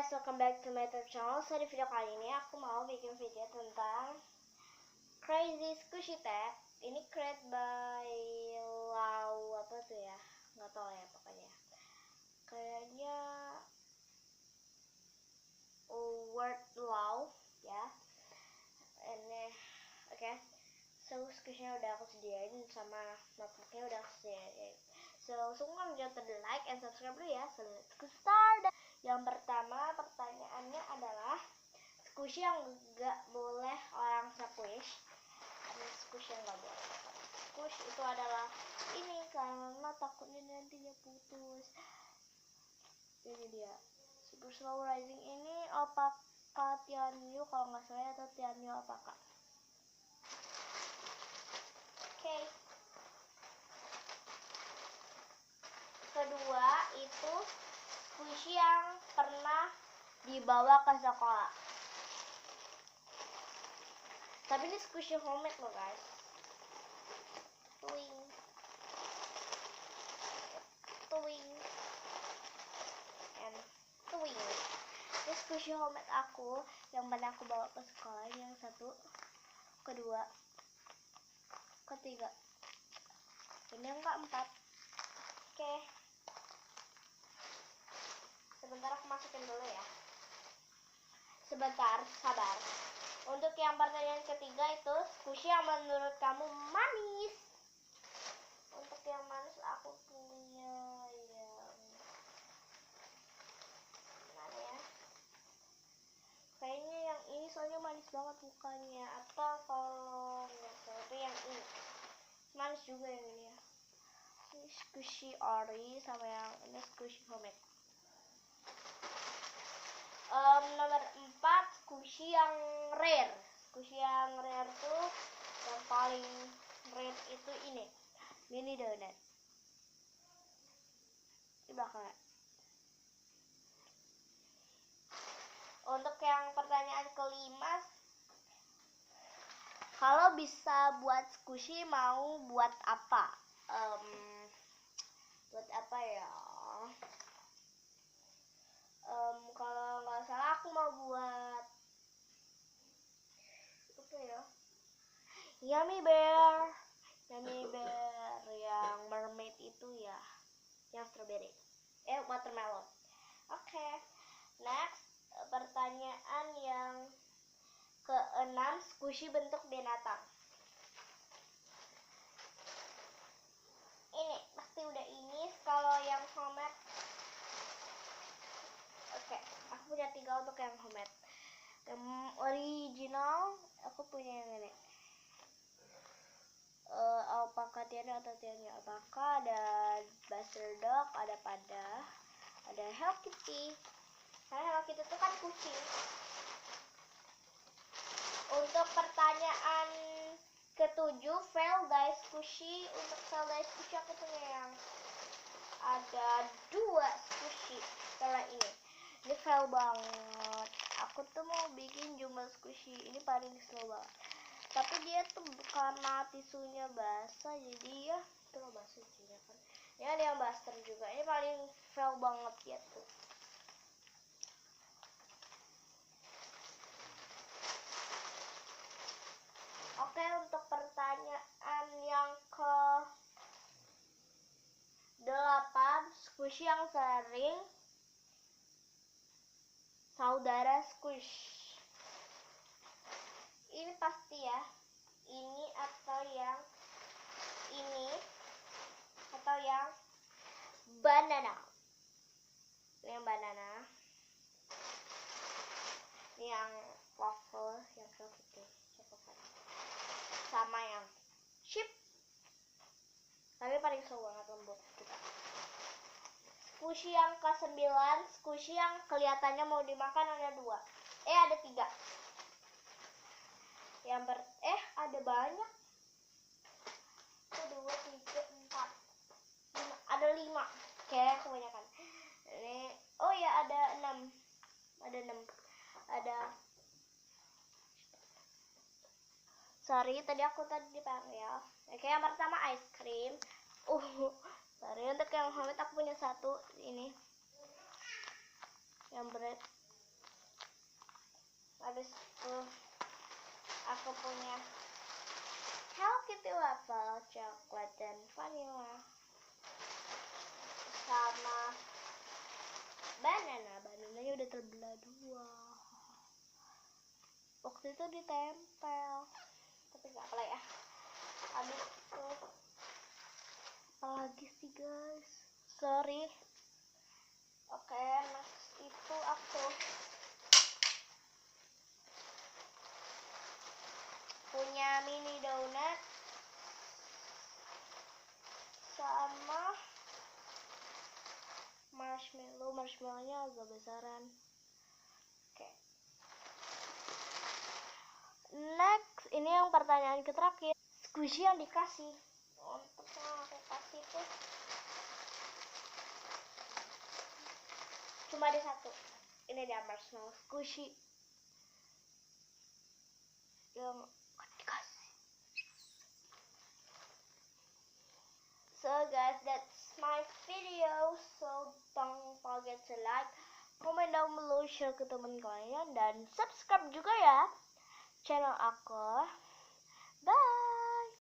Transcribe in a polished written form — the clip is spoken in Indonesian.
guys, welcome back to my YouTube channel. So di video kali ini aku mau bikin video tentang Crazy Squishy Tag. Ini create by Lau apa tuh ya, nggak tahu ya pokoknya. Kayaknya Word Lau ya. Ini oke. So squishy-nya udah aku sediain sama notebooknya udah aku sediain. So langsung jangan lupa like and subscribe dulu ya. So let's go start. Yang pertama pertanyaannya adalah squishy yang gak boleh orang squish. Ini squishy yang gak boleh squish itu adalah ini karena takutnya nantinya putus. Ini dia super slow rising ini Alpaca Tianyu kalau nggak salah atau Tianyu Alpaca. Oke. Kedua itu squishy yang pernah dibawa ke sekolah. Tapi ini squishy homemade loh guys. Twing. Twing. And twing. Ini squishy homemade aku yang pernah aku bawa ke sekolah. Yang satu, kedua, ketiga. Ini yang keempat. Oke. Sebentar aku masukin dulu ya. Sebentar, sabar. Untuk yang pertanyaan ketiga itu squishy yang menurut kamu manis. Untuk yang manis aku punya yang mana ya? Kayaknya yang ini soalnya manis banget bukannya. Atau kalau nggak salah itu yang ini. Manis juga yang ini ya. Ini squishy ori sama yang ini squishy homemade. Nomor 4 squishy yang rare. Squishy yang rare tuh yang paling rare itu ini mini donut di belakangnya. Untuk yang pertanyaan kelima, kalau bisa buat squishy mau buat apa? Buat apa ya? Kalau nggak salah aku mau buat apa ya? Yummy bear yang mermaid itu ya, yang strawberry, watermelon. Oke. Next, pertanyaan yang keenam, squishy bentuk binatang. Ini pasti udah ini. Kalau yang homemade, oke, aku punya 3 untuk yang homemade. Yang original aku punya yang ini. Alpaca Tianyu atau Tianyu Alpaca, ada Buster Dog, ada Panda, ada Hello Kitty. Karena Hello Kitty itu kan kucing. Untuk pertanyaan ketujuh, fail guys squishy. Untuk fail guys squishy aku punya yang ada 2 squishy setelah ini. Ini fail banget. Aku tuh mau bikin jumlah squishy ini paling slow banget. Tapi dia tuh karena tisunya basah jadi ya itu loh basah juga kan. Ini ada yang buster juga. Ini paling fail banget ya tuh. Oke, untuk pertanyaan yang ke 8, squishy yang sering saudara squish. Ini pasti ya, ini atau yang ini atau yang banana. Ini yang banana. Ini yang waffle, yang gitu, sama yang chip. Tapi paling slow banget, lembut kita. Squishy yang ke-9, squishy yang kelihatannya mau dimakan ada 2. Ada 3. Yang ada banyak. 1, 2, 3, 4, 5. Ada 5. Oke, kebanyakan. Ini ada 6. Ada 6. Sorry, tadi aku dipanggil. Oke, yang pertama ice cream. Sorry, untuk yang homemade aku punya 1 ini. Yang bread aku punya Hello Kitty waffle, coklat dan vanilla, sama banananya udah terbelah dua. Waktu itu ditempel, tapi nggak apa ya. Habis itu apalagi sih guys, sorry. Oke, next itu aku punya mini donat sama marshmallownya agak besaran. Oke, next ini yang pertanyaan terakhir, squishy yang dikasih. Untuk yang aku kasih tuh cuma ada satu, ini dia marshmallow squishy yang dikasih. So guys, that's my video. So don't forget to like, comment down below, share ke teman kalian, dan subscribe juga ya channel aku. Bye.